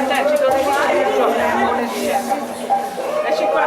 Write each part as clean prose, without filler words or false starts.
dai, ci devo dire. Ecci qua.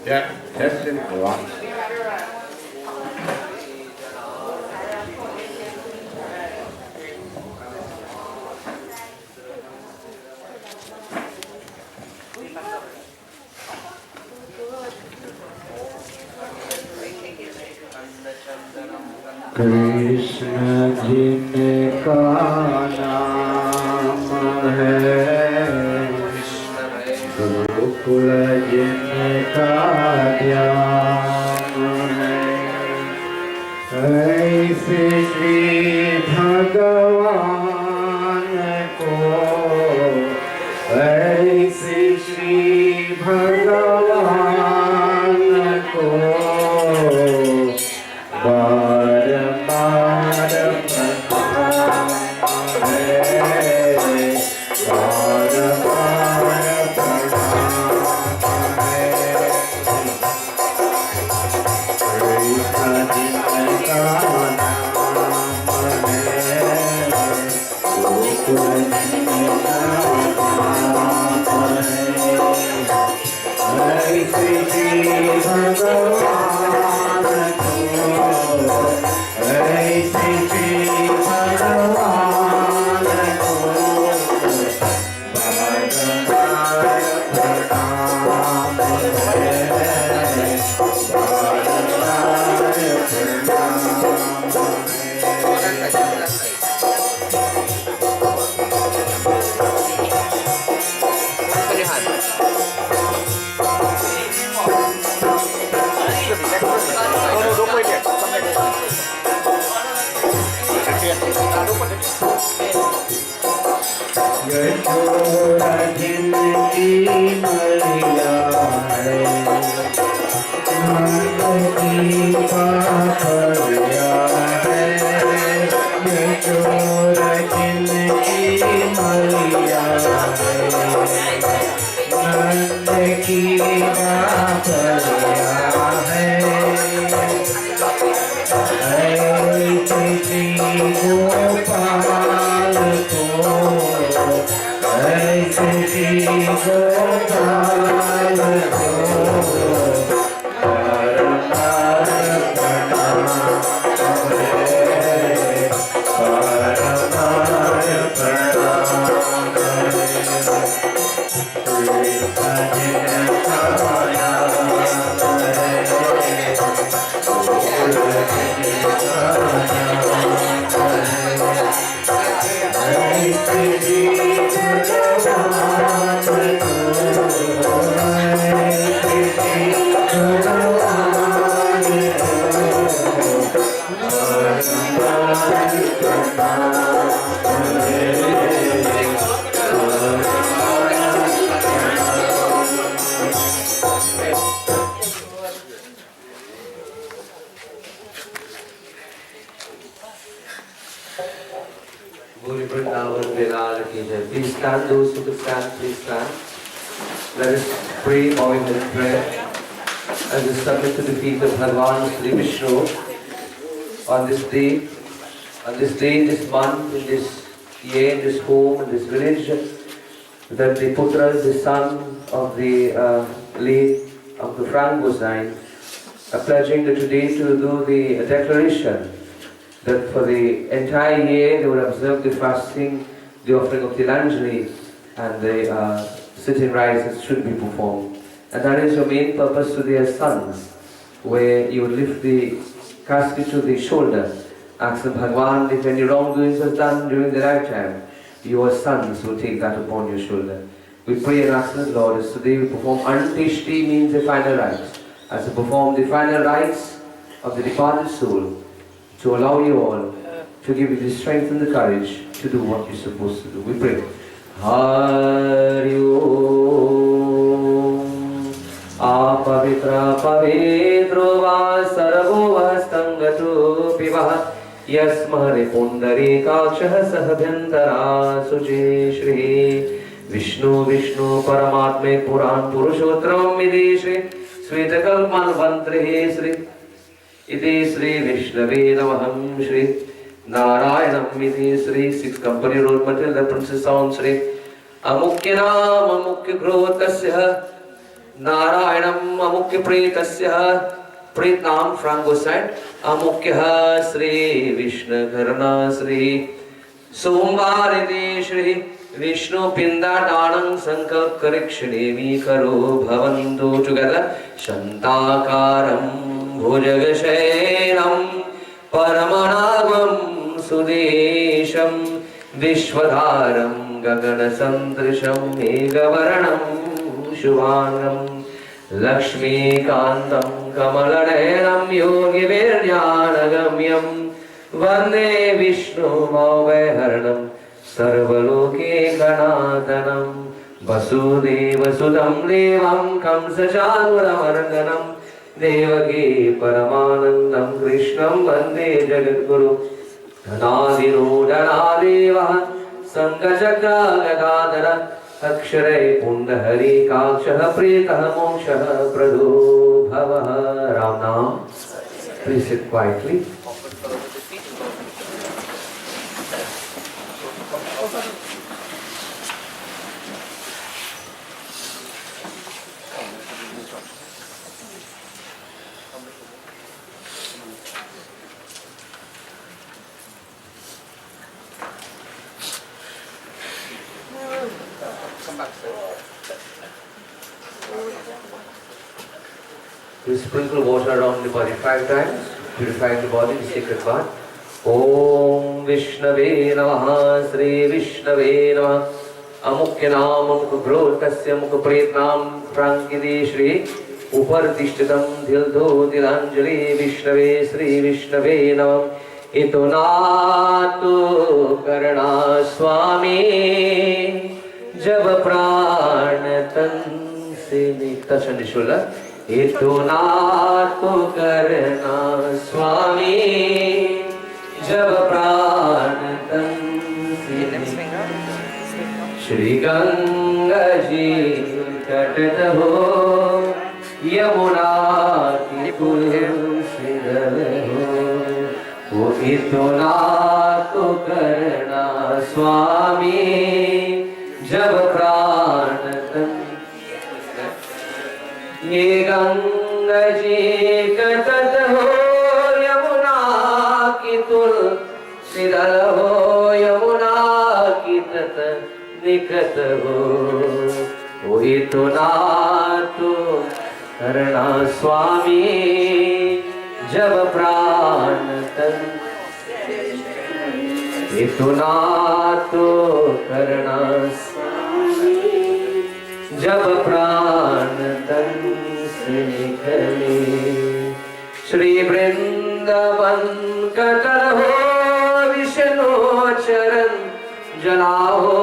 Yeah, testing one. Krishna जिनका नाम है गोकुल जिनका ध्यान है ऐसे श्री भगवान को ऐसे श्री भगवान को बार बार प्रणाम है बार बार प्रणाम है कृष्ण जिनका नाम है गोकुल जिनका नाम है ऐसे श्री भगवान ऐसे श्री भगवान को बार बार प्रणाम है बार बार यशोदा जिनकी मैया है नंद की पापरिया है यशोदा जिनकी मैया है नंद की पापरिया है ऐसे श्री गोपाल को ऐसे श्री गोपाल को बार बार प्रणाम है बार बार प्रणाम कृष्ण जिनका नाम है गोकुल जिनका Please stand, those who can stand, please stand. Let us pray or in prayer as we submit to the feet of Bhagavan Sri Vishnu on this day, this month, in this year, in this home, in this village, that the Putras, the son of the late Uncle Frank Gosine, are pledging that today to do the declaration that for the entire year they would observe the fasting, the offering of Tilanjali, and the sitting rites should be performed. And that is your main purpose to their sons, where you would lift the casket to the shoulder, asking Bhagavan if any wrongdoings was done during the lifetime, your sons will take that upon your shoulder. We pray and ask the Lord, as today we perform Antishti, means the final rites, as to perform the final rites of the departed soul, to allow you all, to give you the strength and the courage to do what you're supposed to do. We pray. Hari Om. Apavitra pavitro va sarvo vastangatu piva yasmare pundari kakshah sahabhyantara suji shri Vishnu Vishnu Paramatme Puran Purushotram Idi Shri Svetakalpan Vantrihi Shri Iti Shri Vishnave Namaham Shri Narayanam Iti Shri 6 Company Road Matilda Princess Sound Shri Amukya Nam Amukya Grotasya नारायणम अमुख्य प्रेतस्य प्रेत नाम from गोसाइन अमुख्य Shri Vishnu घरना श्री सोमवार श्री विष्णु पिंडादानं संकल्प करिष्यामि करो भवन्तु together शान्ताकारं भुजगशयनं परमनाभं सुदेशं विश्वधारं गगनसदृशं मेघवर्णं शुभांगं लक्ष्मीकान्तं कमलनयनं योगिवीर्यानगम्यं वन्दे विष्णुमोहरणं सर्वलोकैकनाथनं वसुदेवसुतं देवं कंसचाणूरमर्दनं देवकी परमानन्दं कृष्णं वन्दे जगद्गुरुं धनादिरूढनादेवः शङ्खचक्रगदाधर अक्षरे पुण्डरीकाक्षः प्रीतः मोक्षः प्रदो भवः राम नाम please sit quietly. We sprinkle water around the body 5 times, purifying the body, the sacred bath. Om Vishnave Namaha, Sri Vishnave Namaha. Amukya Nam Amukya Grotasya Amukya Pretnam Prankide Shri Upartishtatam Dhildho Dhilanjali Vishnave Sri Vishnave Namaha. Ito Nato Karana Swami Jab Prana Tan Se touch on the shoulder. इतो नातो करना स्वामी जब प्राण तन श्री गंगा जी तट हो यमुना की कुल सिदल हो वो इतो नातो करना स्वामी जब प्राण तन ये गंगा जी का तट हो यमुना की तुलसी दल हो यमुना की तट निकट हो वही तो नातो करना स्वामी जब प्राण तन ये तो नातो करना जब प्राण तन से निकले श्री वृंदावन कतर हो विष्णु चरण जलाओ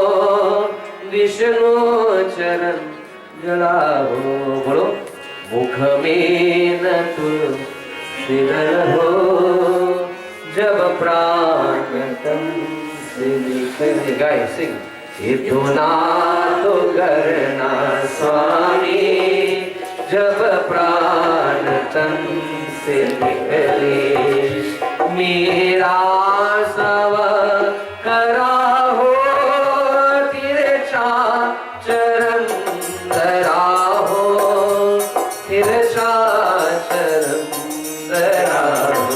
विष्णु चरण जलाओ बोलो मुख में न तुलसी हो जब प्राण तन से निकले गाय सिंह इतो नातो करना स्वामी जब प्राण तन से निकले मेरा सब करा हो तिरछा चरण धरा हो तिरछा चरण धरा हो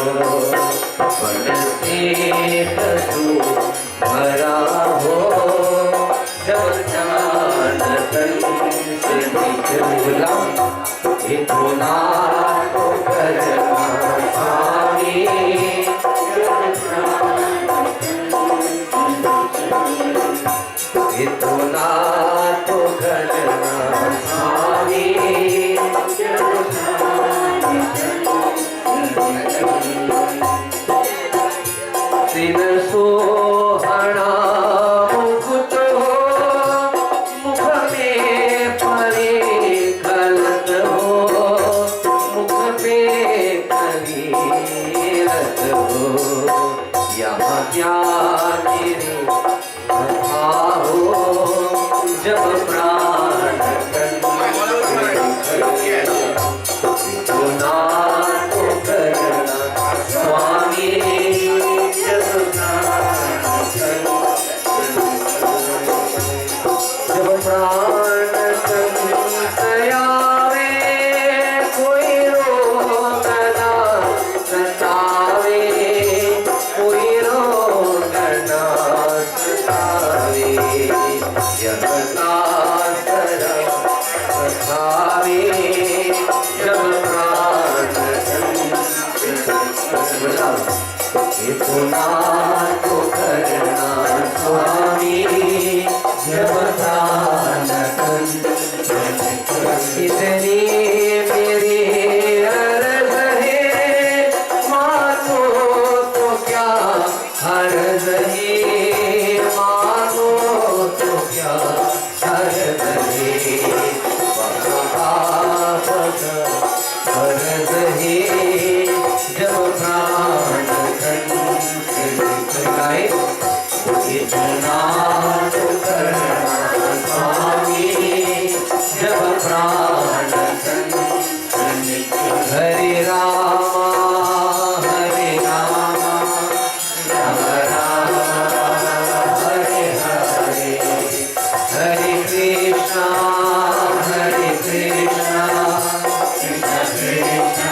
बनते कसू भरा हो जब प्राण तन से निकला इतो नातो करना स्वामी इतो नातो करना स्वामी सिन सोहना मुकुट हो मुख में परे गलत हो मुख पे कलीरत हो यहाँ ज्ञान कथा हो जब प्राण तन तो नातो करना स्वामी जब प्राण तन गुना तो करना स्वामी जब प्राण इतनी मेरी अर्ज है मानो तो क्या हर्ज है मानो तो क्या हर्ज है हर्ज है जब प्राण गाए इतना तो करना स्वामी जब प्राण हरे रामा हरे रामा राम राम हरे हरे हरे कृष्णा हरे कृष्णा कृष्ण कृष्ण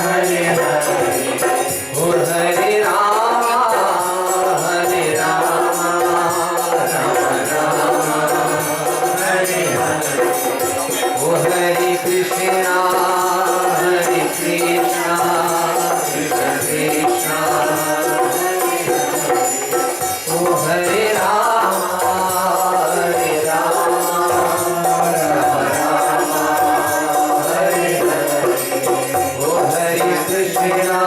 हरे हरे ओ हरे रामा राम राम हरे हरे ओ हरे कृष्णा कृष्ण कृष्ण ओ हरे राम राम हरे हरे ओ हरे कृष्णा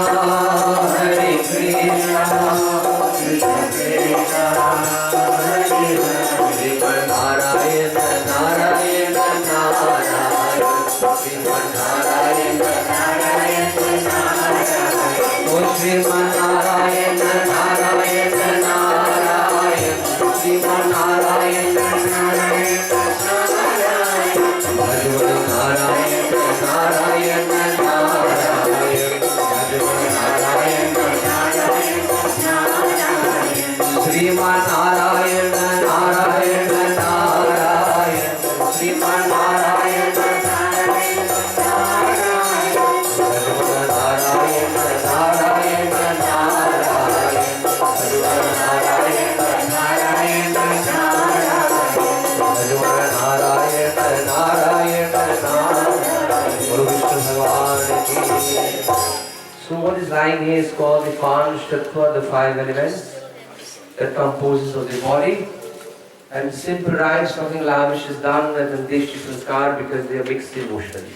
कृष्ण कृष्ण हरे हरे नारायण नारायण नारायण श्रीमन्नारायण नारायण नारायण ओ श्रीमन्नारायण नारायण नारायण श्रीमन्नारायण नारायण नारायण भगवान नारायण नारायण नारायण भगवान Narayan Narayan Sriman Narayana Narayan Narayan Sriman Narayana So what is lying here is called the Panch Tattva, the five elements that composes of the body. And simple rites, nothing lavish is done as an Deshti Sanskar because they are mixed emotions.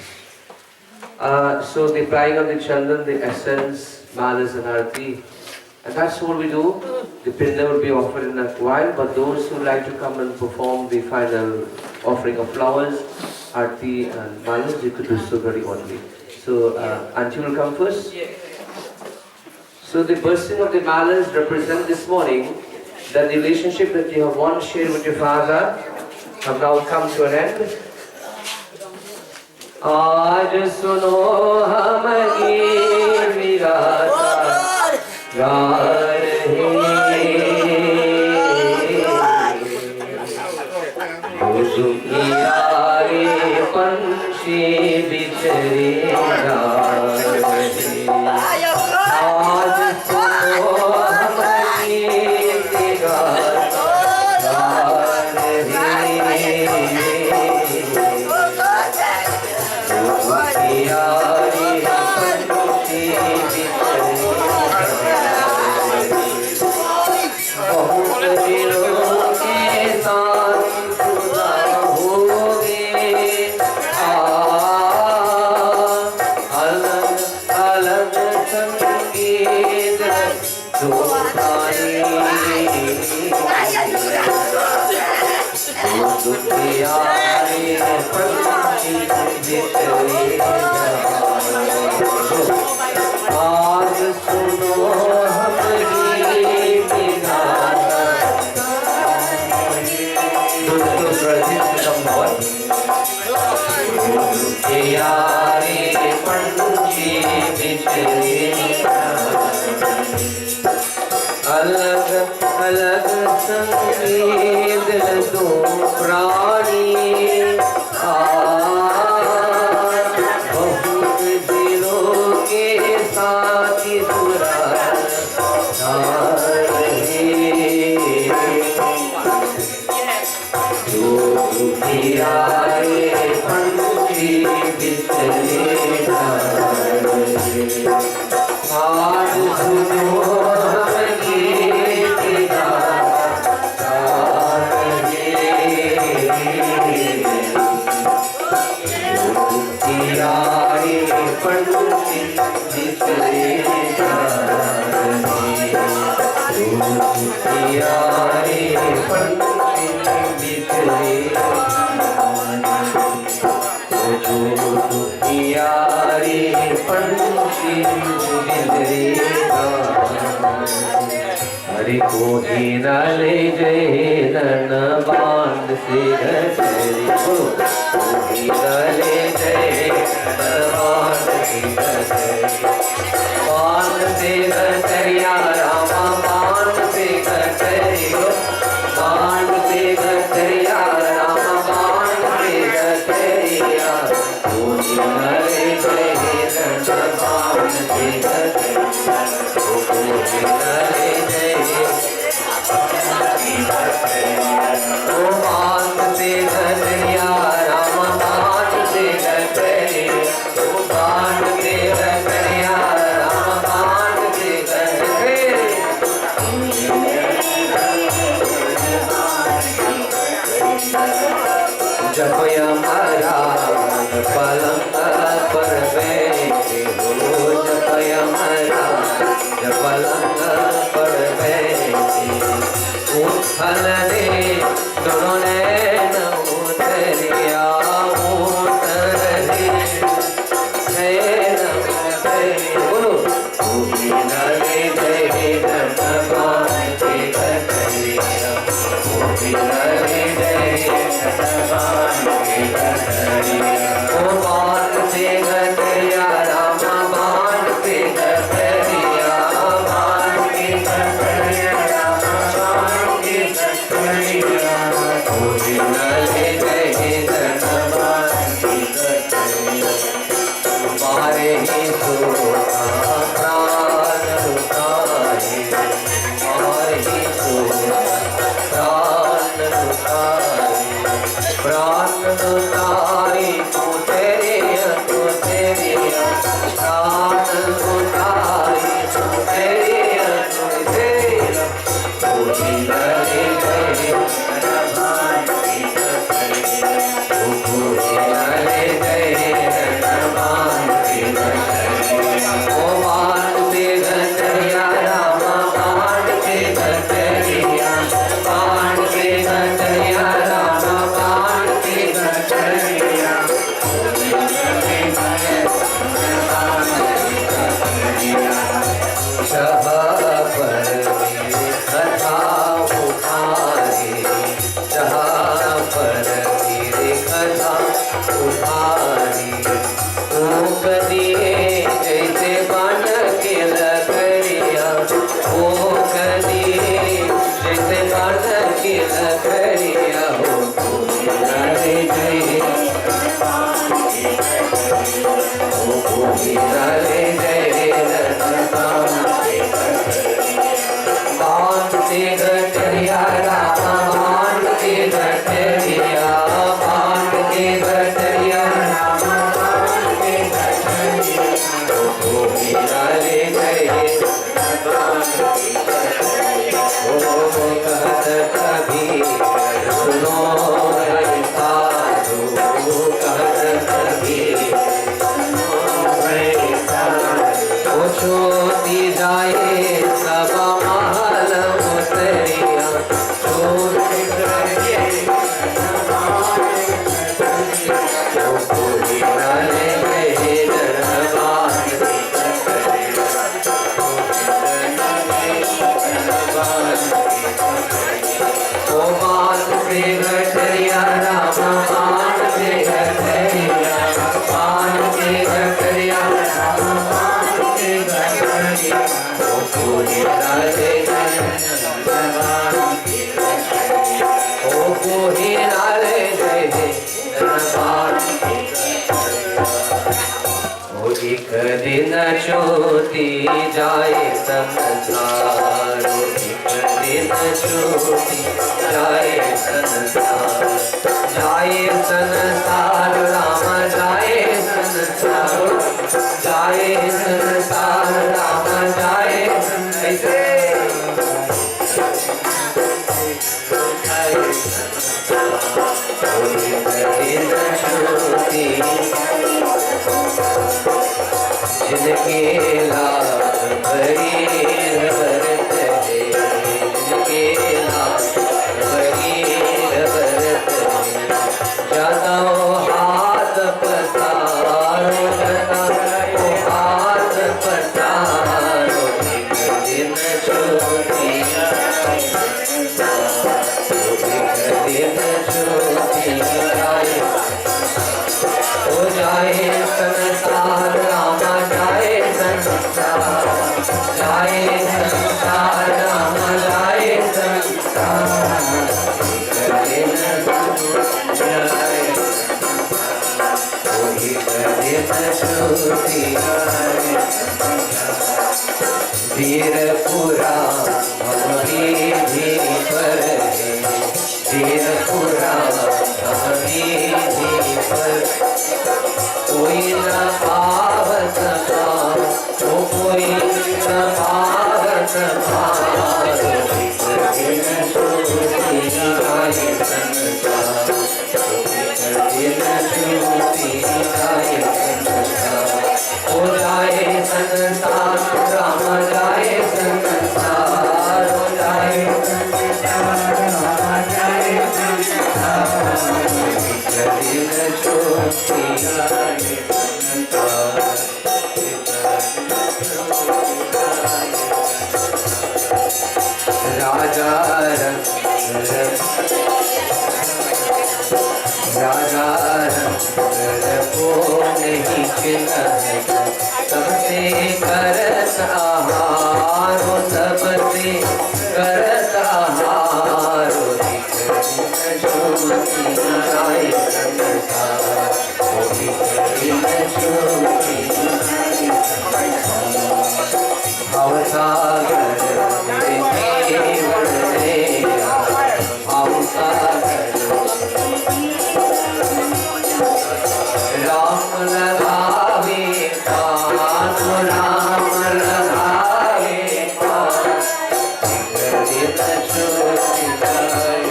So the applying of the chandan, the essence, malas and arati, and that's what we do. The pinda will be offered in a while, but those who like to come and perform the final offering of flowers, arati and malas, you could do so very only. So Auntie will come first. So the bursting of the malas represent this morning that the relationship that you have once shared with your father have now come to an end. आज सुनो हम गीत गाता गा रहे दुखिया रे पंछी बिछड़े जा रहे आज सुनो हम गीत गाता गा रहे आज सुनो हम गीत गाता दोस्तों प्रसिद्ध संभव यारे पंछी बिछड़े अलग अलग संगीत दो प्राणी बहुत दिलों के साथी सुरा जो दुखियारे पंछी बिछड़े आज सुनो पंछी बिखरे जो दुखियारे पंछी बिखरे हरि को ही न ले गए नन बांध से घरे को ही न ले गए नन बांध से घरे बांध से घरिया रामा बांध से घरियो बांध से घरिया रामा बांध से घरिया को ही न ले गए नन बांध से घरे को ही न ले गए ओ बांध से घरिया राम बांध से घरिया ओ बांध से घरिया राम बांध से घरिया जब यमराज पलंग पर बैठे हो जब यमराज पलंग पर बैठे उठल रे दोनों नैन उतरिया उतर रे नैन बोलो न ले गए नन बांध के घरिया न ले गए नन बांध के घरिया ओ बांध से घरिया राम बांध से घरिया बांध के घरिया राम बांध के घरिया ओ न ले गए नन बांध के घरिया मारे ही सोता प्राण उतारे मारे ही सोता प्राण उतारे प्राण उतारे तू तेरे प्राण उतारे तू तेरे कोई न ले गए नन बांध के घरिया कोई न ले गए नन बांध के घरिया ओ बांध से घरिया राम बांध से घरिया बांध से घरिया राम बांध से घरिया जहाँ पर मेरे कथा उठाए जहाँ पर मेरे कथा उठाए तू कदिए जैसे बन के लकड़िया ओ कदिए जैसे बन के लकड़िया हो न ले गए ओ न ले गए बांध से घरिया राम बांध के घरिया बांध के घरिया राम बांध के घरिया ओ न ले गए ओ कहत कभी सुनो रे साधु कहत कभी ओ छोटी जाए सब महल उतरिया छोटी जाए ओ कोई न ले गए नन बांध के घरिया ओ बांध से घरिया राम बांध से घरिया बांध से घरिया राम बांध से घरिया ओ कोई न ले गए नन बांध के घरिया ओ कोई न ले गए नन बांध के घरिया ओ एक दिन छोटी जाए संसार ओ एक दिन छोटी जाए संसार राम जाए संसार राम जाए ऐसे जिनके लाभ भरी भरत है जिनके लाभ वीरपुरा भववीधि पर वीरपुरा भववीधि पर कोई न पावत कोई न पावत हो जाए संसार राम जाए संसार हो जाए संसार राम जाए संसार दिन ज्योति जाए संसार राजा राजा को नहीं चिन्ह सबसे करत आहारो सबसे करत आहारो ज्योति जाए संसार भवसागर राम लगावे पान राम लगावे पान दिन ज्योति जाए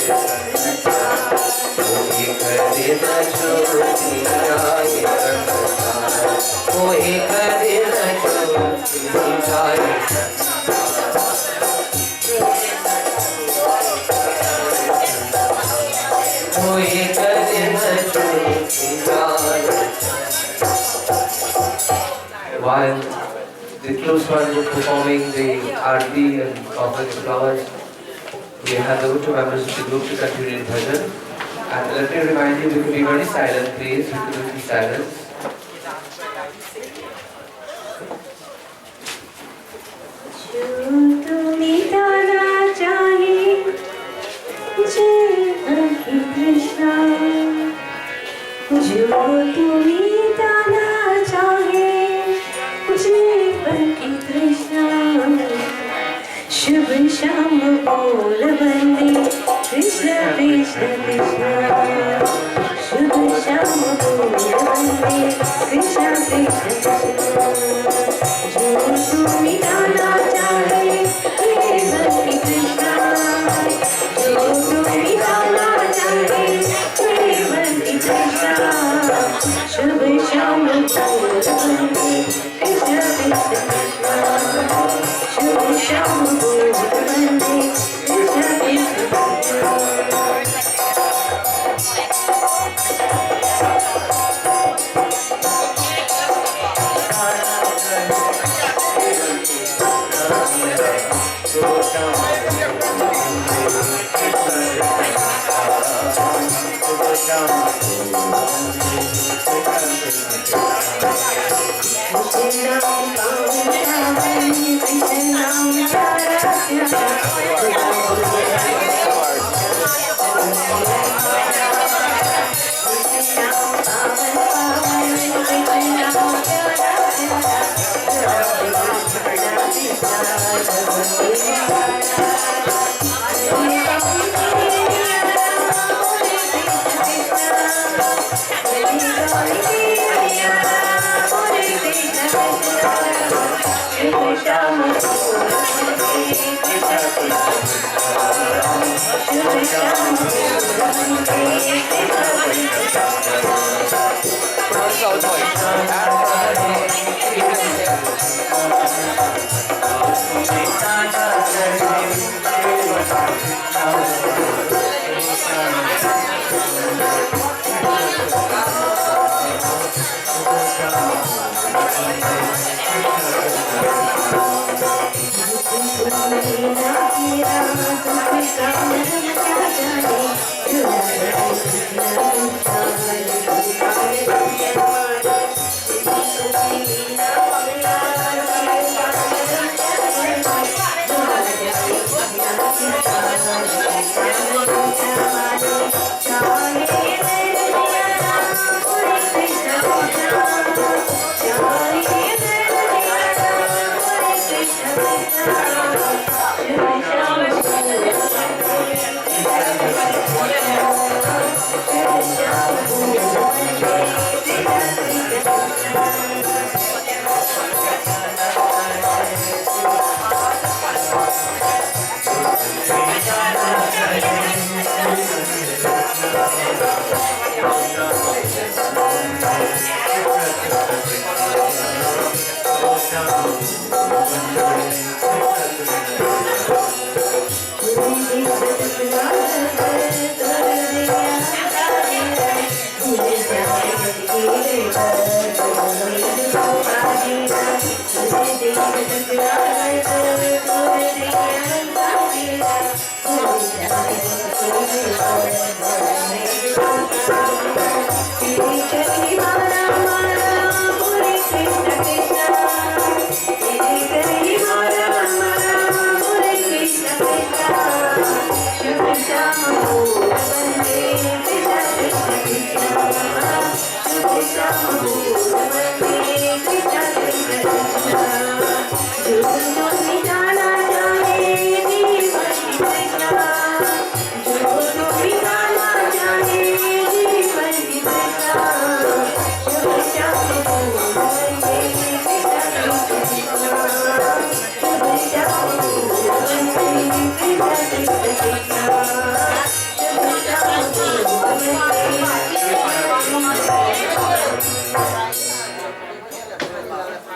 दिन ज्योति जाए कोई दिन ज्योति जाए While the close ones were performing the arti and offering the flowers, we had the two members of the group to continue in bhajan. And let me remind you, we could be very silent, please. We could be silent. जो तुम्हें जाना चाहे जीवन की तृष्णा शुभ शाम बोल बंदे कृष्ण कृष्ण कृष्ण शुभ शाम बोल बंदे कृष्ण कृष्ण कृष्ण जो तुम्हें जाना चाहे जीवन की तृष्णा जो तुम्हें जाना चाहे जीवन की तृष्णा शुभ शाम बोल बंदे कृष्ण कृष्ण कृष्ण शुभ शाम बोल बंदे Krishna Krishna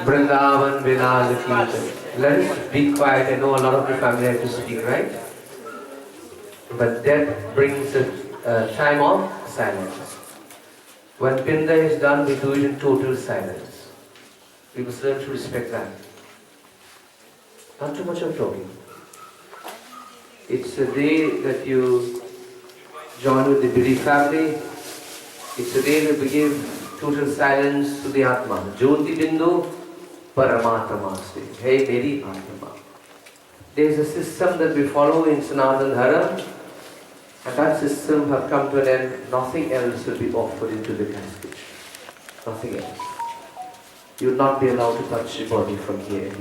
Vrindavan Vinal Kirtan. Let us be quiet. I know a lot of the family have to speak, right? But that brings a time of silence. When Pinda is done, we do it in total silence. We must learn to respect that. Not too much of talking. It's a day that you join with the Bidi family. It's a day that we give total silence to the Atma. Jyoti Bindu Paramatma. Hey, Meri Atma. There is a system that we follow in Sanatana Dharma, and that system have come to an end. Nothing else will be offered into the casket. Nothing else. You will not be allowed to touch your body from here,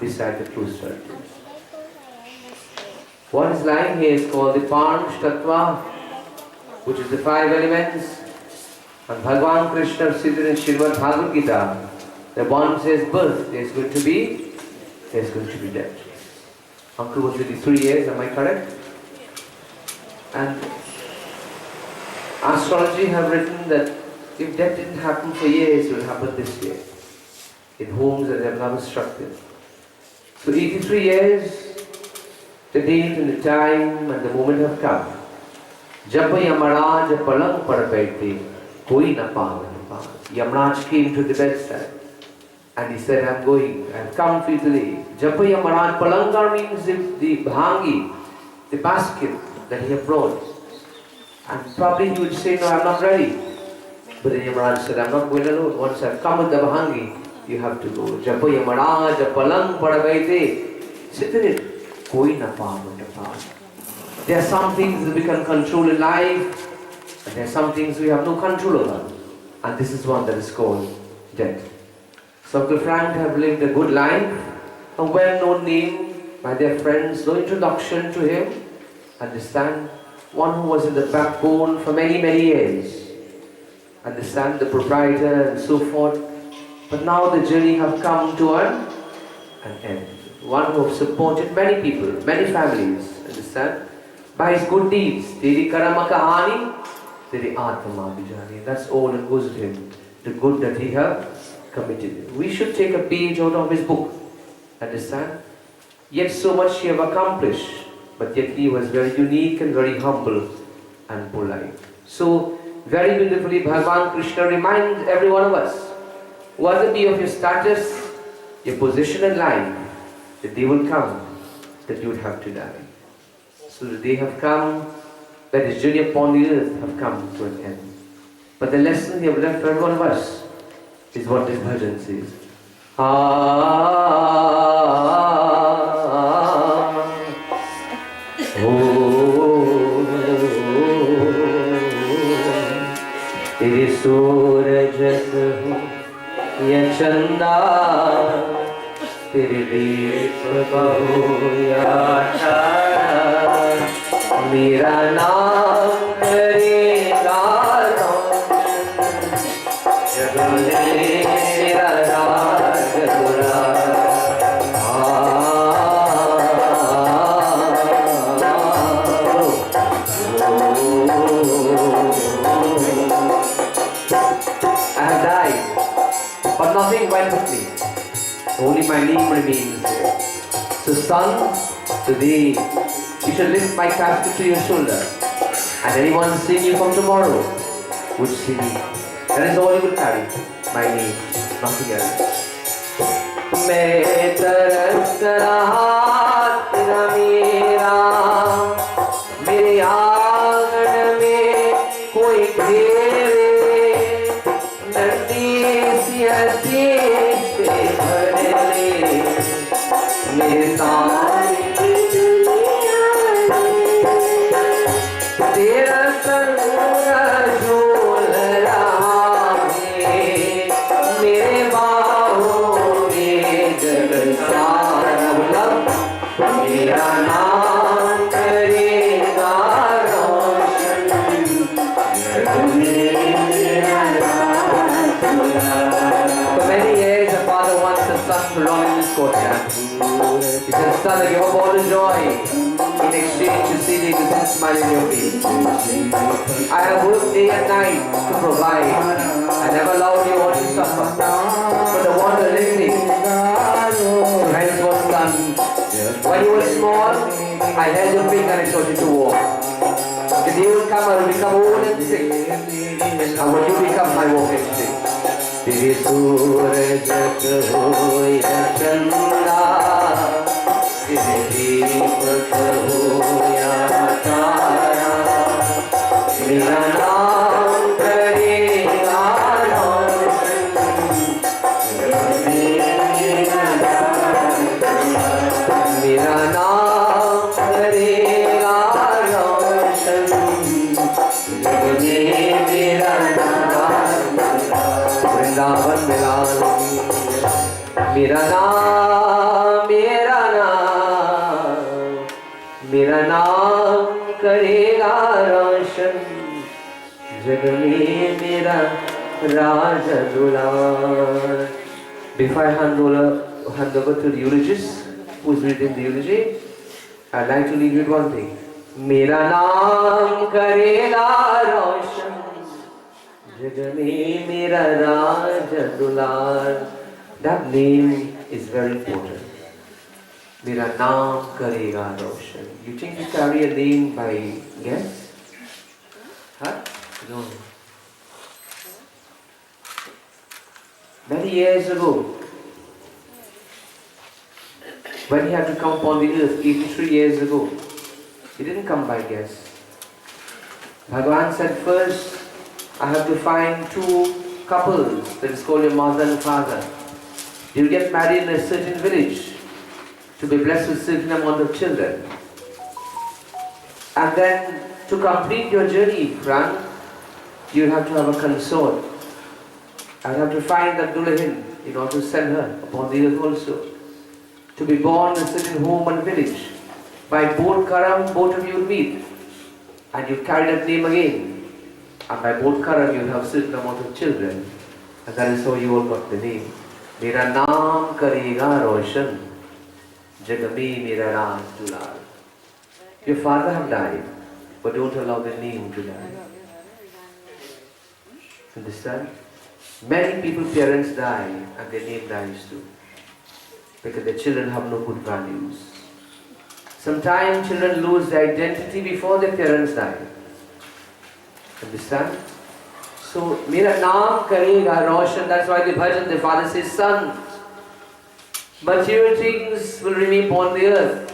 beside the closed circle. What is lying here is called the Panch Tattva, which is the 5 elements. And Bhagavan Krishna said in Srimad Bhagavad Gita, that one says birth, there's going to be death. Uncle was 83 years, am I correct? And astrology have written that if death didn't happen for years, it will happen this year. In homes that they have never struck in. So 83 years, the date and the time and the moment have come. Jab Yamaraj palang par baithe, koi na pavan. Yamaraj came to the bedside and he said, I'm going, I've come for you today. Jab Yamaraj palangar means the bhangi, the basket that he had brought. And probably he would say, no, I'm not ready. But then Yamaraj said, I'm not going alone. Once I've come with the bhangi, you have to go. Jab Yamaraj palang par baithe, sit in it. There are some things that we can control in life, and there are some things we have no control over. And this is one that is called death. So Uncle Frank have lived a good life, a well-known name by their friends, no introduction to him. Understand? One who was in the backbone for many, many years. Understand? The proprietor and so forth. But now the journey have come to an end. One who has supported many people, many families, understand? By his good deeds. Teri karama kahani, teri atma bijani. That's all that goes with him. The good that he has committed. We should take a page out of his book. Understand? Yet so much he have accomplished. But yet he was very unique and very humble and polite. So, very beautifully Bhagavan Krishna reminds every one of us, whether be of your status, your position in life, the day will come that you would have to die. So the day have come that his journey upon the earth have come to an end. But the lesson he have left for every one of us is what this bhajan says. Teri suraj ho ya chanda, Tere deep bahuya chara, mera naam karega roon, jagale mera raaj dura. I have died, but nothing went with me. Only my name remains. So son, today you should lift my casket to your shoulder, and anyone seeing you from tomorrow would see me. That is all you will carry, my name, nothing else. मैं तरस रहा तेरा मेरा, मेरे आंगन में कोई घेरे, नदी सी हंसी से भर ले, मेरे सारे की दुनिया तेरा संग झूल रहा है मेरे बाहों में जग सारा मेरा नाम करेगा रोशन For many years, the father wants the son to run in this courtyard. He says, son, I give up all the joy. In exchange, you see the innocent smile in your face. I have worked day and night to provide. I never allowed you all to suffer. But the one that lived me, so hence was done. When you were small, I held your finger and I taught you to walk. The day will come, I will become old and sick. And when you become my walking stick. तेरे सूरज हो या चंदा तेरे दीपक हो या तारा मेरा नाम करेगा रोशन मेरा नाम करेगा रोशन मेरा वृंदावन मिलान मेरा नाम करेगा रोशन जग में मेरा राज दुलार. Before I hand over to the eulogist who is reading the eulogy, I'd like to leave you with one thing. मेरा नाम करेगा रोशन जग में मेरा राज दुलार. That name is very important. मेरा नाम करेगा रोशन. You think you carry a name by guess? Huh? No. Many years ago, when he had to come upon the earth, 83 years ago, he didn't come by guess. Bhagavan said, first, I have to find two couples, that is called your mother and father. You get married in a certain village to be blessed with a certain amount of children. And then to complete your journey, Frank, you have to have a consort. I have to find that Dulahin in order to send her upon the earth also. To be born in a certain home and village. By both Karam, both of you will meet. And you carry that name again. And by both Karam, you have a certain amount of children. And that is how you all got the name. Mera naam karega roshan. Jagame mera raaj dulal. Your father have died, but don't allow the name to die. Understand? Many people's parents die and their name dies too. Because their children have no good values. Sometimes children lose their identity before their parents die. Understand? So, mera naam karega roshan. That's why the bhajan, the father says, son, material things will remain upon the earth.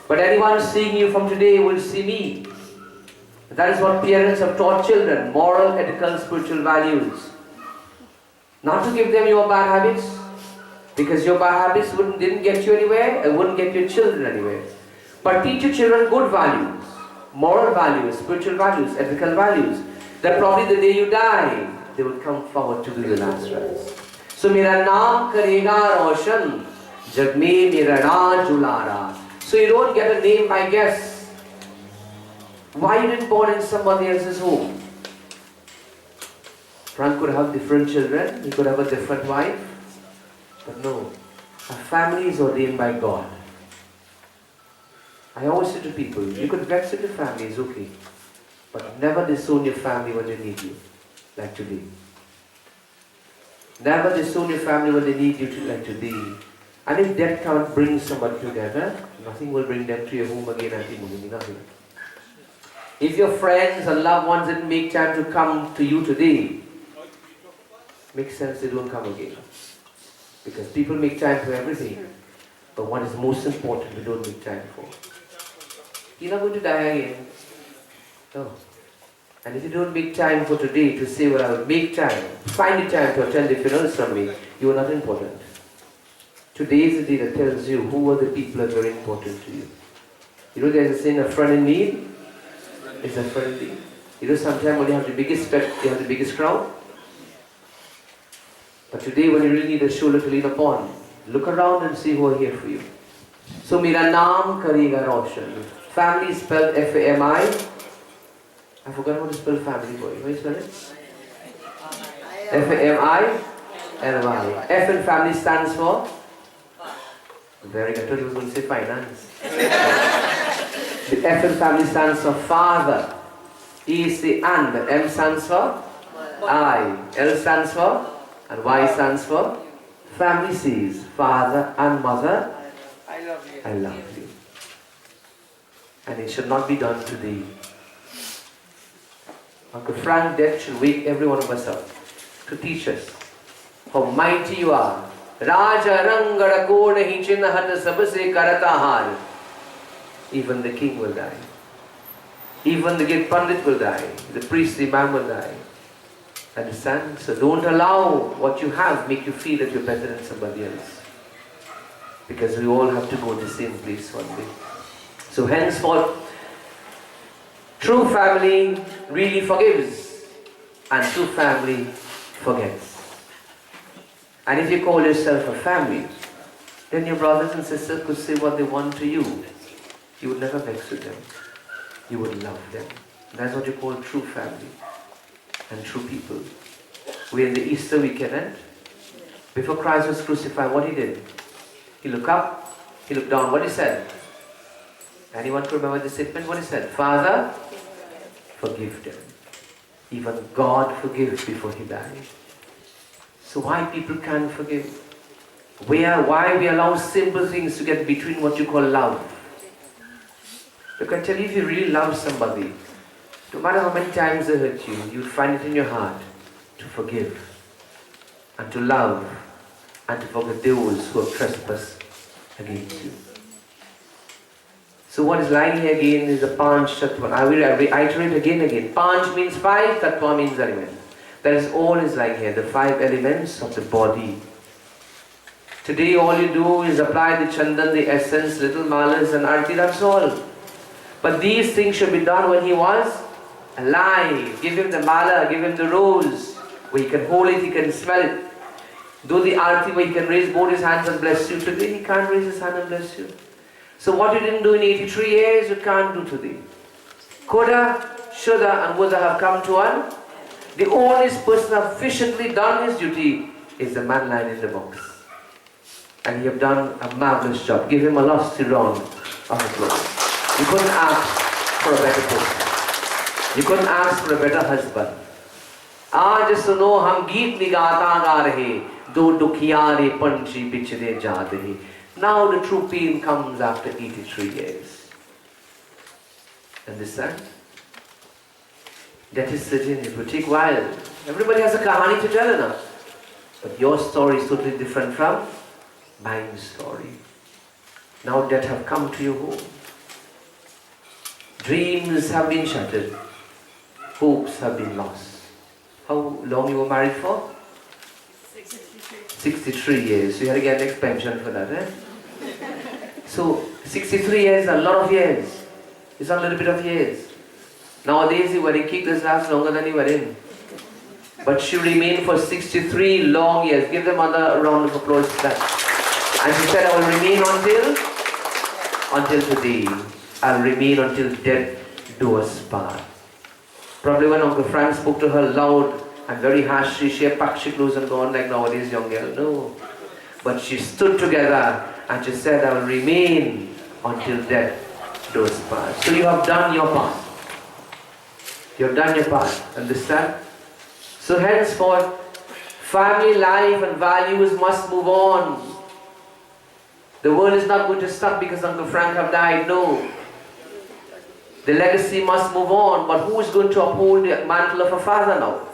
But anyone seeing you from today will see me. That is what parents have taught children. Moral, ethical, spiritual values. Not to give them your bad habits. Because your bad habits didn't get you anywhere and wouldn't get your children anywhere. But teach your children good values. Moral values, spiritual values, ethical values. That probably the day you die, they will come forward to do the last rites. So, mera naam karega roshan, jag mein mera raaj ulara. So you don't get a name by guess. Why you didn't born in somebody else's home? Frank could have different children, he could have a different wife. But no, a family is ordained by God. I always say to people, you could vex with your family, it's okay. But never disown your family when they need you, like today. Never disown your family when they need you, like today. And if death can't bring somebody together, nothing will bring them to your home again and nothing. If your friends and loved ones didn't make time to come to you today, makes sense they don't come again. Because people make time for everything. But what is most important, we don't make time for. You're not going to die again. No. And if you don't make time for today to say, well, I will make time, find the time to attend the funeral from me, you are not important. Today is the day that tells you who are the people that are very important to you. You know there's a saying, a friend in need is a friendly. You know, sometimes when you have the biggest pet, you have the biggest crowd. But today when you really need a shoulder to lean upon, look around and see who are here for you. So, Mera naam karega roshan. Family is spelled F-A-M-I. I forgot how to spell family for you. How do you spell it? F-A-M-I-L-Y. F in family stands for? Very good. I thought you were going to say finance. The F in family stands for father. E is the and. M stands for I. L stands for? And Y stands for? Family says father and mother, I love you. I love you. And it should not be done today. Uncle Frank death should wake every one of us up to teach us how mighty you are. Raja Rangara Kodahi Chinnahata Sabase Karatahar. Even the king will die. Even the great Pandit will die. The priest, the imam will die. Understand? So don't allow what you have make you feel that you're better than somebody else. Because we all have to go to the same place one day. So henceforth, true family really forgives and true family forgets. And if you call yourself a family, then your brothers and sisters could say what they want to you. You would never vex with them. You would love them. That's what you call true family and true people. We're in the Easter weekend, and before Christ was crucified, what he did? He looked up, he looked down, what he said? Anyone could remember the statement? What he said? Father, forgive them. Even God forgives before he died. So why people can't forgive? Why we allow simple things to get between what you call love? Look, I tell you, if you really love somebody, no matter how many times they hurt you, you'll find it in your heart to forgive and to love and to forget those who have trespassed against you. So what is lying here again is a Panch Tattva. I will reiterate again. Panch means 5, Tattva means element. That is all is lying here, the 5 elements of the body. Today all you do is apply the chandan, the essence, little malas and arti, that's all. But these things should be done when he was alive. Give him the mala, give him the rose, where he can hold it, he can smell it. Do the arti where he can raise both his hands and bless you. Today he can't raise his hand and bless you. So what you didn't do in 83 years, you can't do today. Coulda, shoulda and woulda have come to one. The only person who efficiently done his duty is the man lying in the box. And he have done a marvelous job. Give him a lusty round of applause. You couldn't ask for a better person. You couldn't ask for a better husband. Aaj suno hum geet nigata ga rahe, do dukhiyaare panchi bichde ja rahe. Now the true pain comes after 83 years. Understand? That is certain. It will take a while. Everybody has a kahani to tell now. But your story is totally different from my story. Now that have come to your home. Dreams have been shattered. Hopes have been lost. How long you were married for? 63 years. So you had to get an expansion for that, eh? So 63 years is a lot of years. It's not a little bit of years. Nowadays the wedding cake does last longer than the wedding. But she remained for 63 long years. Give them another round of applause for that. And she said, I will remain until today. I'll remain until death do us part. Probably when Uncle Frank spoke to her loud and very harshly, she had packed she clothes and gone like nowadays young girl. No. But she stood together and she said, I will remain until death do us part. So you have done your part. You have done your part. Understand? So henceforth, family life and values must move on. The world is not going to stop because Uncle Frank have died. No. The legacy must move on. But who is going to uphold the mantle of a father now?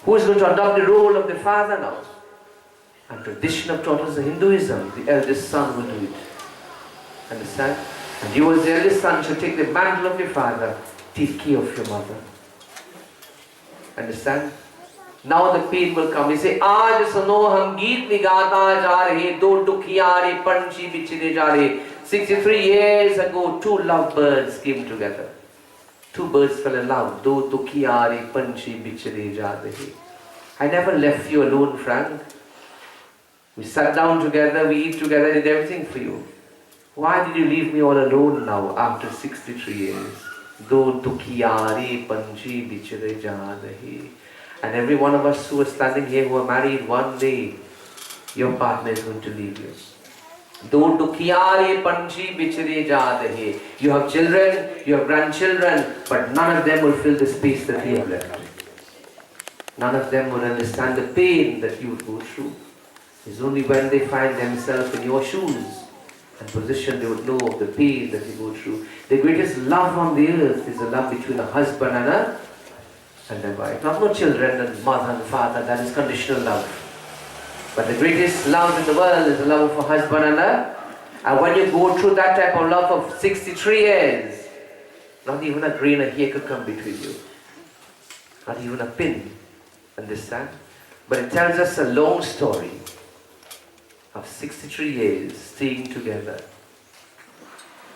Who is going to adopt the role of the father now? And tradition have taught us in Hinduism, the eldest son will do it. Understand? And you as the eldest son should take the mantle of your father, take care of your mother. Understand? Now the pain will come. He say, Aaj suno hum geet nigata ja rahe, do dukhiyaare panchi bichde ja rahe. 63 years ago, 2 lovebirds came together. Two birds fell in love. Do tukiyari panchi bichare jaadahi. I never left you alone, Frank. We sat down together, we eat together, I did everything for you. Why did you leave me all alone now after 63 years? Do tukiyari panchi bichare jaadahi. And every one of us who are standing here who are married, one day your partner is going to leave you. Do dukhyare panchi bichare jaadahe. You have children, you have grandchildren, but none of them will fill the space that you have left. None of them will understand the pain that you would go through. It's only when they find themselves in your shoes and position they would know of the pain that you go through. The greatest love on the earth is the love between a husband and a wife. Not no children and mother and father, that is conditional love. But the greatest love in the world is the love of a husband and when you go through that type of love of 63 years, not even a grain of hair could come between you. Not even a pin. Understand? But it tells us a long story of 63 years staying together.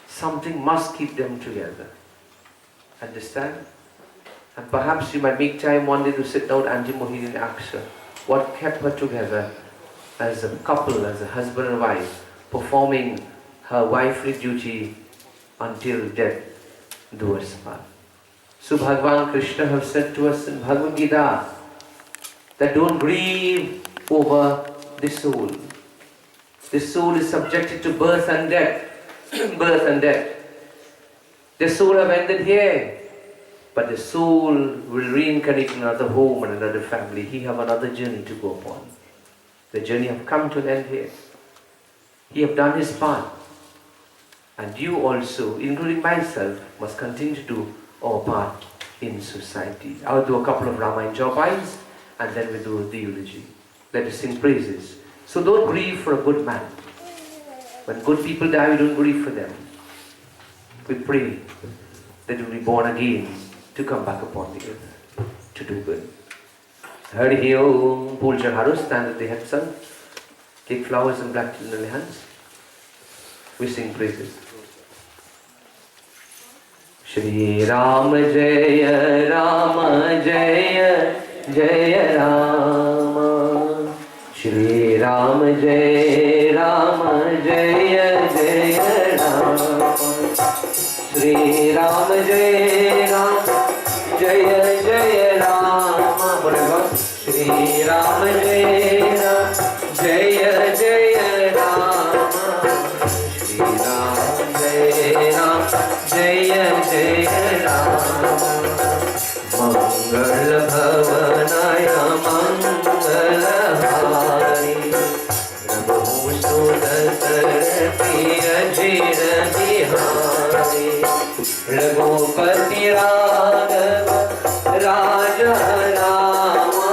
Something must keep them together. Understand? And perhaps you might make time one day to sit down and Mohini and ask her what kept her together as a couple, as a husband and wife, performing her wifely duty until death do us part. So Bhagavan Krishna has said to us in Bhagavad Gita that don't grieve over the soul. The soul is subjected to birth and death. Birth and death. The soul have ended here. But the soul will reincarnate in another home and another family. He have another journey to go upon. The journey have come to an end here. He have done his part. And you also, including myself, must continue to do our part in society. I'll do a couple of Ramayana Jopais and then we do the eulogy. Let us sing praises. So don't grieve for a good man. When good people die, we don't grieve for them. We pray that we will be born again to come back upon the earth, to do good. Hari Om, Pulchar Haru, stand at the head, son. Take flowers and black in the hands. We sing praises. Shri Ram Jaya Ram Jaya Jaya Ram. Shri Ram Jaya Ram Jaya Jaya Ram. Shri Ram Jaya Ram Jaya Jaya Ram. Shri Ram Jaya Ram Jaya Jaya Ram. Shri Ram Jaya Ram Jaya Jaya Ram. Mangal Bhavanaya Mangal Hari Prabhu Sudasar Priya Jira Bihari Raghupati Raghav Raja Rama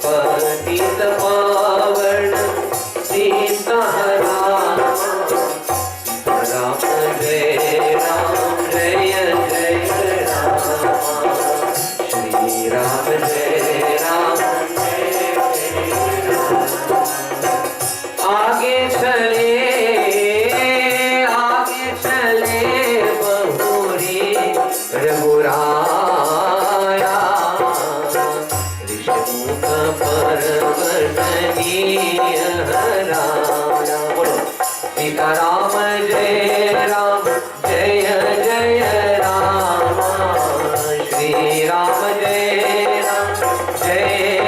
Patita Pavan Sita Rama Ram Jai Ram Jaya Jaya Rama Shri Ram Jai Ram Aage chale bahuri Raghuraya Rishmukha Parvataniya Raya Bolo Sita Ram Jai Ram Jaya Jaya Rama Shri Ram Jai Ram Jaya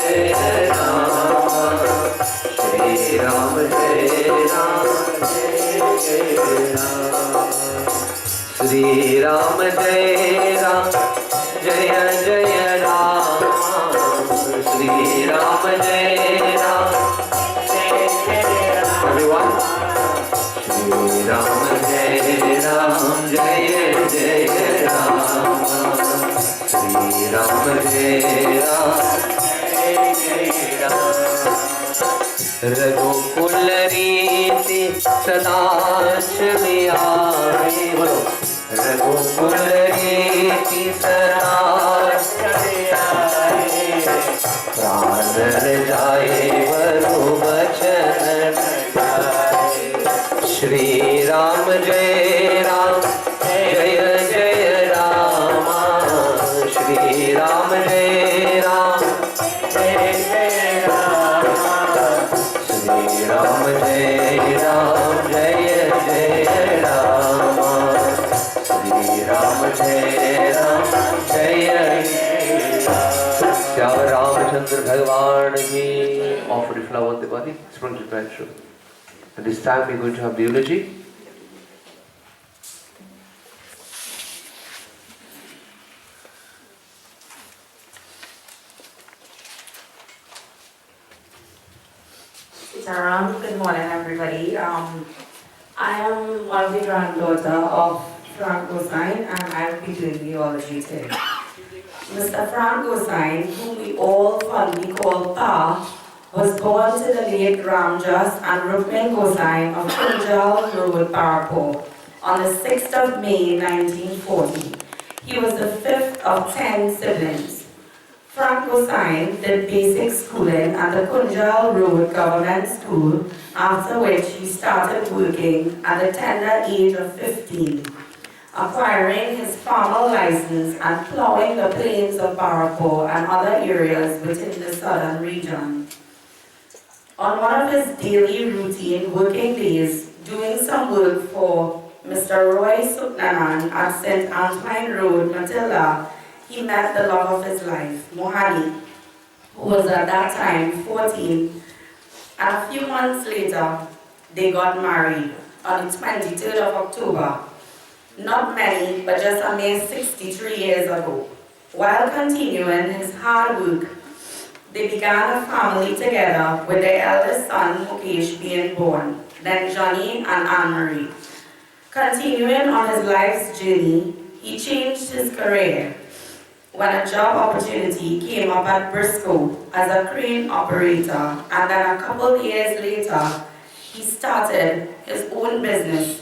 Jaya Rama Shri Ram Jai Ram Jaya Jaya Rama Shri Ram Jai Ram Jaya Jaya Rama Shri Ram Jai Ram Jaya Jaya Rama Shri Ram Jai Ram everyone Shri Ram Jai Ram Jaya Jaya Rama Shri Ram Jai Ram Jaya Jaya Rama Raghukul Riti Sada Shri Aaye Bolo Raghukul Riti Sada Shri Aaye Pran jaye Varu Bachan Shri Ram Jai Ram Jaya Jaya Rama Shri Ram Jai Ram Jaya Jaya Rama Shri Ram Jai Ram Jaya Jaya Rama Shri Ram Jai Ram Jaya Jaya Rama Shri Ramchandra Bhagwan ki offered a flower on the body, sprung to the At this time we're going to have the eulogy. Sitaram, good morning everybody. I am one of the granddaughter of Frank Gosine and I'll be doing the eulogy today. Mr. Frank Gosine, whom we all fondly call Pa, was born to the late Ramjas and Rukmin Gosine of Kunjal Road, Barapur, on the 6th of May 1940. He was the fifth of 10 siblings. Frank Gosine did basic schooling at the Kunjal Road Government School, after which he started working at the tender age of 15, acquiring his farmer license and plowing the plains of Barapur and other areas within the southern region. On one of his daily routine working days, doing some work for Mr. Roy Suknanan at St. Antoine Road, Matilda, he met the love of his life, Mohani, who was at that time 14, and a few months later, they got married on the 23rd of October, not many, but just a mere 63 years ago. While continuing his hard work, they began a family together with their eldest son, Mukesh, being born, then Johnny and Anne-Marie. Continuing on his life's journey, he changed his career when a job opportunity came up at Briscoe as a crane operator, and then a couple years later, he started his own business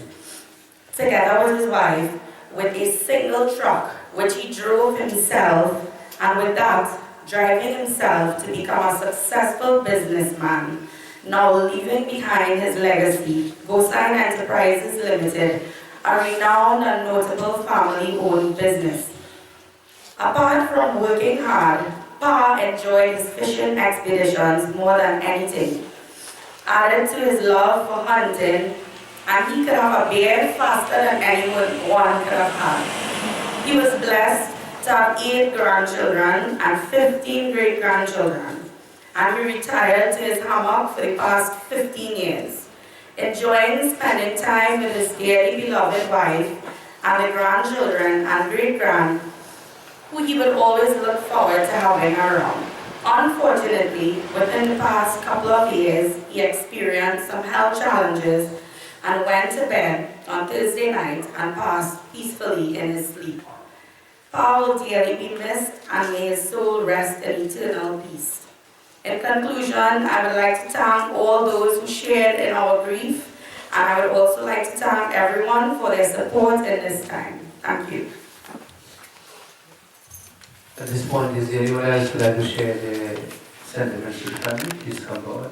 together with his wife with a single truck, which he drove himself, and with that, driving himself to become a successful businessman, now leaving behind his legacy, Gosine Enterprises Limited, a renowned and notable family-owned business. Apart from working hard, Pa enjoyed his fishing expeditions more than anything. Added to his love for hunting, and he could have a beard faster than anyone could have had. He was blessed to have 8 grandchildren and 15 great-grandchildren, and he retired to his hammock for the past 15 years, enjoying spending time with his dearly beloved wife and the grandchildren and great-grand, who he would always look forward to having around. Unfortunately, within the past couple of years, he experienced some health challenges and went to bed on Thursday night and passed peacefully in his sleep. Pa will dearly be missed, and may his soul rest in eternal peace. In conclusion, I would like to thank all those who shared in our grief, and I would also like to thank everyone for their support in this time. Thank you. At this point, is there anyone else who would like to share their sentiments with the family? Please come forward.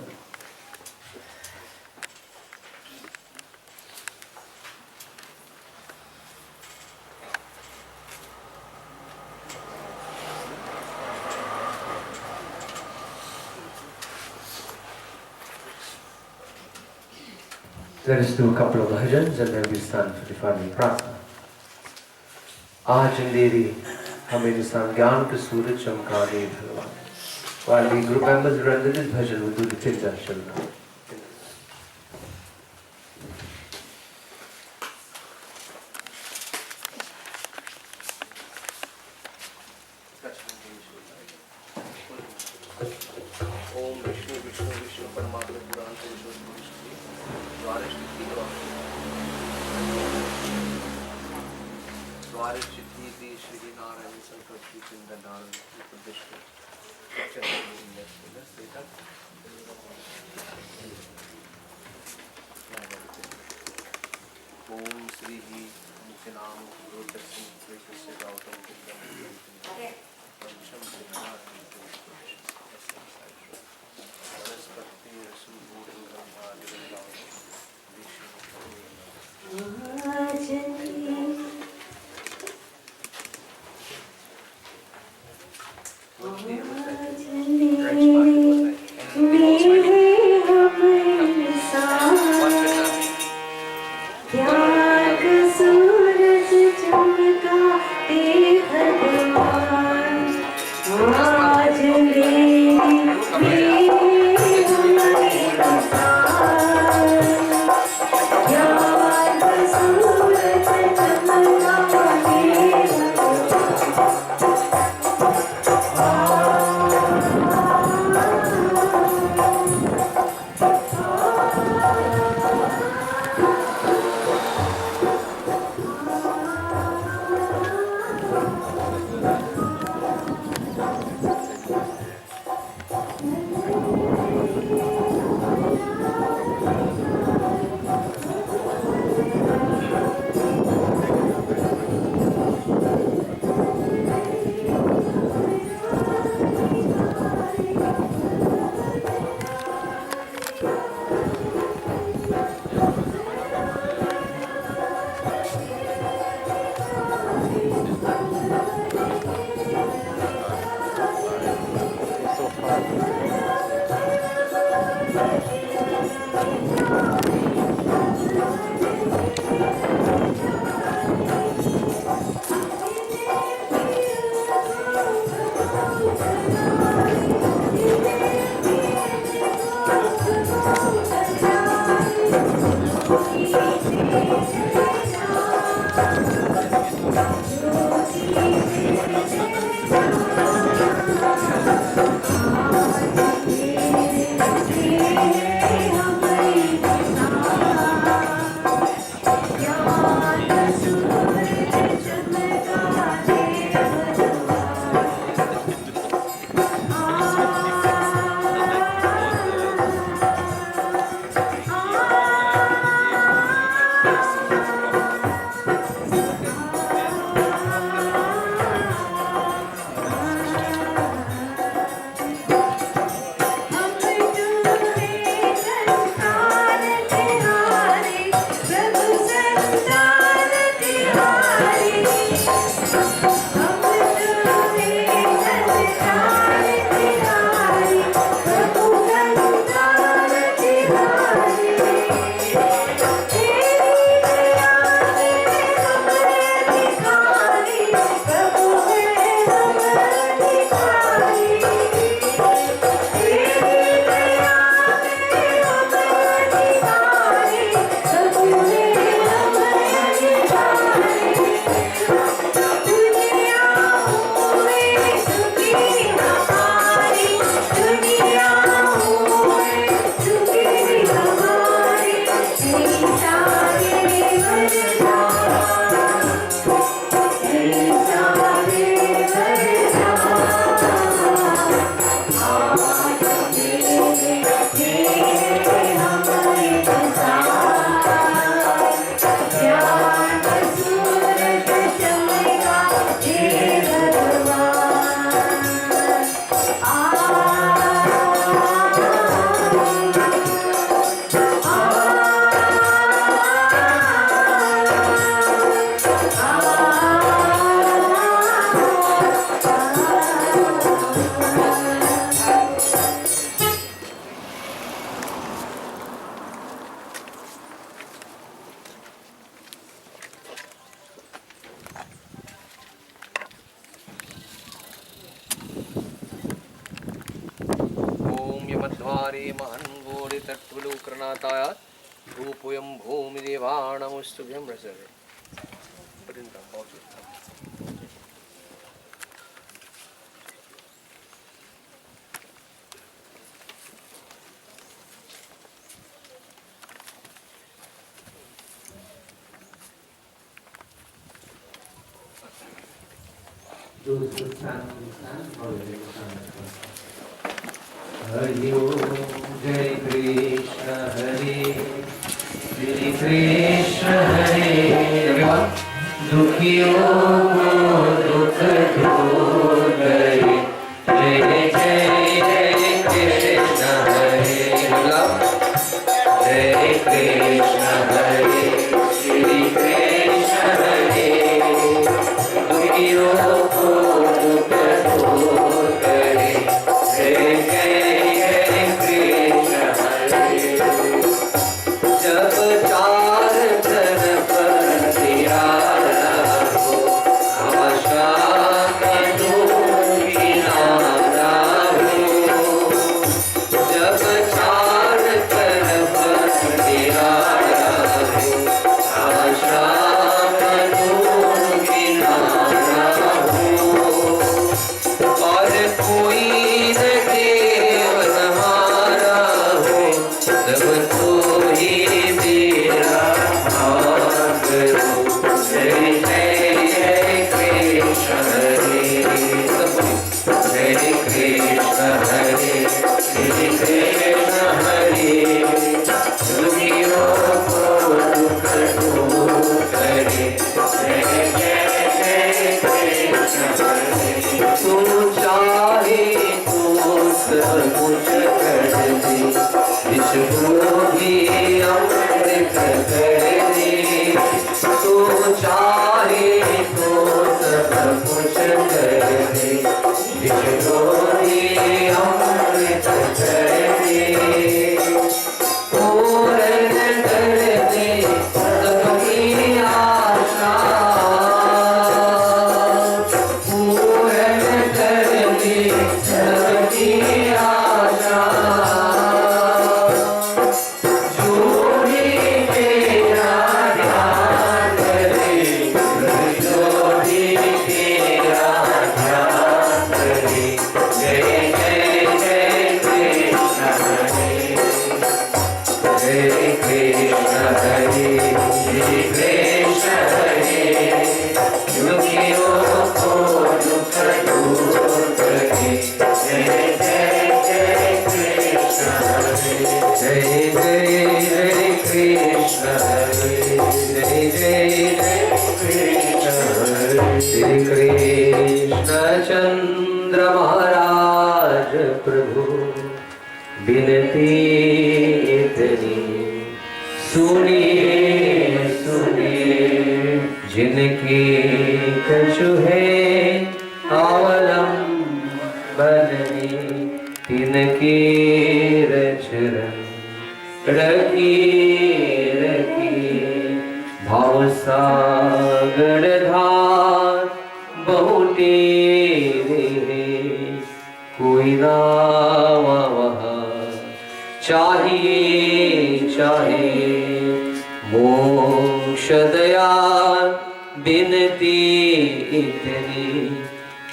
Let us do a couple of bhajans and then we stand for the family prasna. Aaj andheri hame insan gyan ke suraj chamkane bhagwan. While the group members render this bhajan, we do the Tinjan Shalna. ऊर्ध्वारे महन्वोरे तत्त्वलोकनाथाय रूपोऽयं भूमिदेवानामुस्तुभ्यं रसवे Hari Om Jai Krishna Hare Shri Krishna Hare everyone Dukhiyo ko dukh dur gaye Jai Jai Jai Krishna Hare love Jai Krishna Hare Shri Krishna Hare Dukhiyo ko dukh dur gaye Jai Jai जब चार तरफ दियारा हो आशा का किनारा हो जब चार तरफ दियारा हो आशा का किनारा हो और कोई न केवल हमारा हो तब तो ही मेरा भाग हो जय जय जय कृष्ण हरे जय कृष्ण हरे श्री कृष्ण हरे दुखियों को दुख दूर करे जय जय जय कृष्ण हरे तू चाहे तो सब कुछ कर दे इसको भी अमृत कर दे तू चाहे तो सब कुछ कर दे इसको भी अमृत कर दे पूर्ण कर दे सबकी आशा पूर्ण कर दे सबकी आशा श्री कृष्ण चंद्र महाराज प्रभु बिनती इतनी सुनिए सुनिए जिनकी कछु है अवलंबनी तिनके रचरण रखिए रखिए भाव सागर धार बहु तेरे कोई ना वहाँ चाहिए चाहिए मोक्ष दयाल बिनती इतनी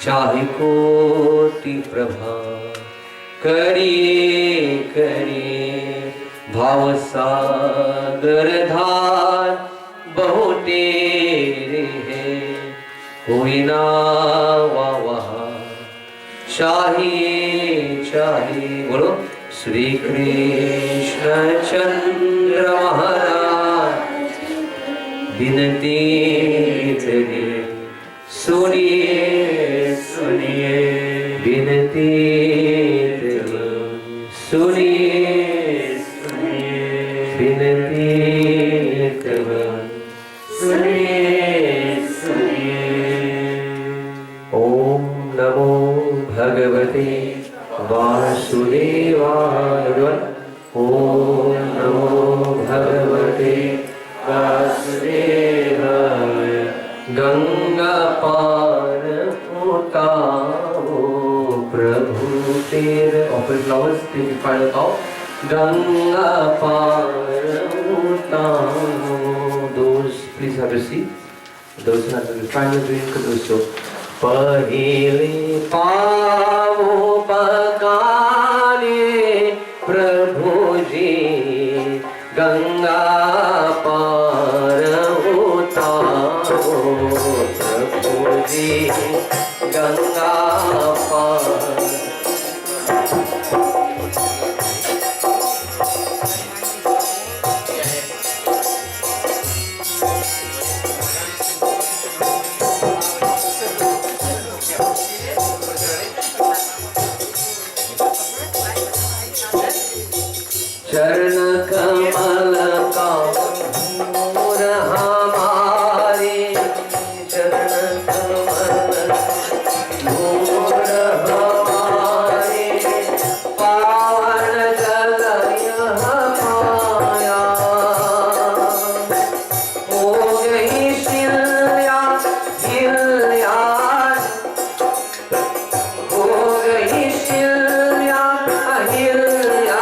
चाहे कोटि प्रभा करिए करिए भाव सागर धार बहु तेरे है कोई ना वहाँ चाहिए चाहिए बोलो श्री कृष्ण चंद्र महाराज बिनती तेरी सुनिए सुनिए बिनती तेरी सुनिए सुनिए बिनती तेरी सुनिए सुनिए ओम नमो भगवते वासुदेवाय ओम नमो भगवते वासुदेवाय गंगा पार होता प्रभु shade offer flowers. Take the final bow. Ganga Parutamo. Those, please have a seat. Those who have the final drink could do so. Pahile Pavo Pakane Prabhuji Ganga Parutamo Prabhuji Ganga Par. चरण कमल का मोर हमारे चरण कमल मोर हमारे पावन जल यह माया हो गई शिल्या हिल्या हो गई शिल्या हिल्या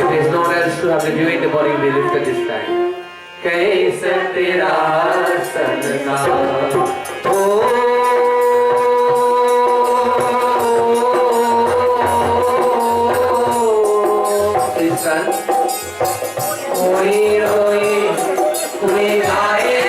If there's no one else to have the viewing, the body will be lifted this time. Kaisa tera sanna Please stand. Koi roi, koi gaye.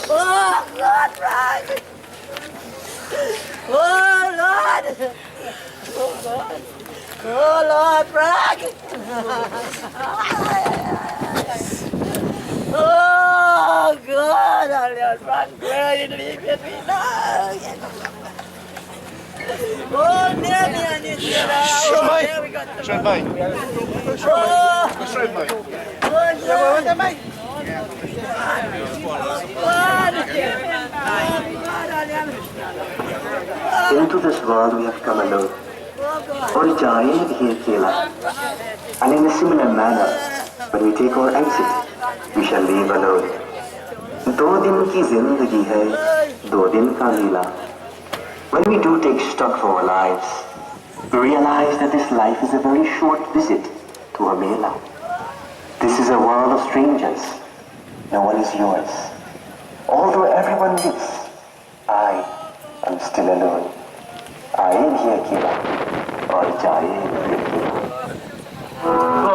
Oh, Lord, Frank! Oh, Lord! Oh, God! Oh, Lord, Frank! Oh, God! Lord, Frank, where did you leave me? No! Oh, there we are, there we got the Trzymaj. Oh, Trzymaj. oh, God! Into this world we have come alone. Or giant here Kela. And in a similar manner, when we take our exit, we shall leave alone. 2 दिन की जिंदगी है, 2 दिन का लीला. When we do take stock of our lives, we realize that this life is a very short visit to a mela. This is a world of strangers. No one is yours. Although everyone lives, I am still alone. I am here, Kira, or Jai here, Kira.